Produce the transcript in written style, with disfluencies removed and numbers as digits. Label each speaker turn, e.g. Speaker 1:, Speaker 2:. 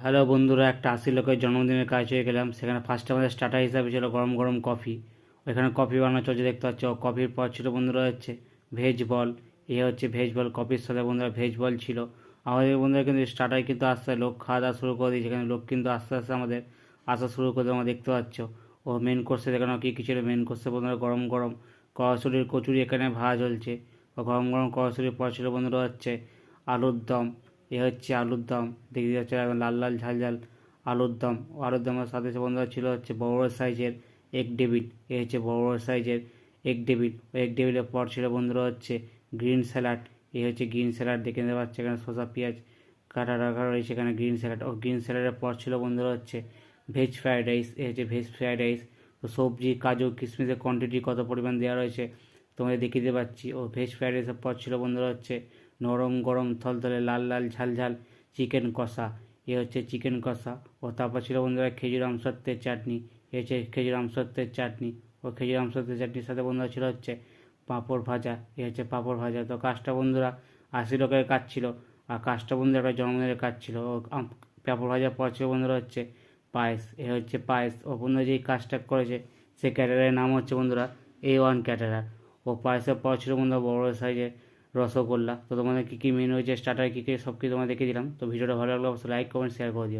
Speaker 1: Hello বন্ধুরা, একটা 80 লোকের জন্মদিনের কাজ হয়ে গেলাম। সেখানে ফার্স্টে আমাদের স্টার্টার হিসাবে ছিল গরম গরম কফি। ওইখানে কফি বানানো চলছে দেখতে পাচ্ছ। কফির পর ছিল বন্ধুরা হচ্ছে ভেজ বল। হচ্ছে ভেজ বল, কফির সাথে বন্ধুরা ভেজ বল ছিল। আমাদের বন্ধুরা কিন্তু স্টার্টার কিন্তু আস্তে লোক খাওয়া দাওয়া শুরু করে দিয়েছে। এখানে লোক কিন্তু আস্তে আস্তে আমাদের আসা শুরু করে আমরা দেখতে পাচ্ছ। ও মেন কোর্সে দেখানো কী কী ছিল। মেন কোর্সে বন্ধুরা গরম গরম কড়াশুটির কচুরি এখানে ভাজা চলছে। ও গরম গরম কড়াশুটির পর ছিল বন্ধুরা হচ্ছে আলুর দম। হচ্ছে আলুর দম, দেখতে যাচ্ছে একদম লাল লাল ঝাল ঝাল আলুর দম। ও আলুর দমের সাথে বন্ধুরা ছিল হচ্ছে বড় বড় সাইজের এগ ডেভিড। হচ্ছে বড় বড় সাইজের এগ ডেভিড। ওই এগ ডেভিডের পর ছিল বন্ধুরা হচ্ছে গ্রিন স্যালাড। হচ্ছে গ্রিন স্যালাড, দেখে নিতে পাচ্ছে এখানে শসা পেঁয়াজ কাটা রাখা রয়েছে এখানে গ্রিন স্যালাড। ও গ্রিন স্যালাডের পর ছিল বন্ধুরা হচ্ছে ভেজ ফ্রাইড রাইস। হচ্ছে ভেজ ফ্রাইড রাইস। তো সবজি কাজু কিশমিশের কোয়ান্টিটি কত পরিমাণ দেওয়া রয়েছে তোমাদের দেখিয়ে দিতে পারছি। ও ভেজ ফ্রাইড রাইসের পর ছিল বন্ধুরা হচ্ছে নরম গরম থলথলে লাল লাল ঝাল ঝাল চিকেন কষা। হচ্ছে চিকেন কষা। ও তারপর ছিল বন্ধুরা খেজুর আমসত্ত্বের চাটনি। হচ্ছে খেজুর আমসত্ত্বের চাটনি। ও খেজুর আমসত্ত্বের চাটনির সাথে বন্ধুরা ছিল হচ্ছে পাঁপড় ভাজা। হচ্ছে পাঁপড় ভাজা। তো কাজটা বন্ধুরা 80 লোকের কাজ ছিল। আর কাজটা বন্ধুরা একটা জন্মদিনের কাজ ছিল। ও পাঁপড় ভাজার পর ছিল বন্ধুরা হচ্ছে পায়েস। হচ্ছে পায়েস। ও বন্ধুরা যেই কাজটা করেছে সেই ক্যাটারারের নাম হচ্ছে বন্ধুরা A1 ক্যাটারার। ও পায়েসের পর ছিল বন্ধুরা বড় সাইজের রসগোল্লা। তো তোমাদের কী কী মেনু হয়েছে, স্টার্টার কী কী, সব কিছু তোমাদের দেখিয়ে দিলাম। তো ভিডিওটা ভালো লাগলে অবশ্যই লাইক কমেন্ট শেয়ার করে দিও।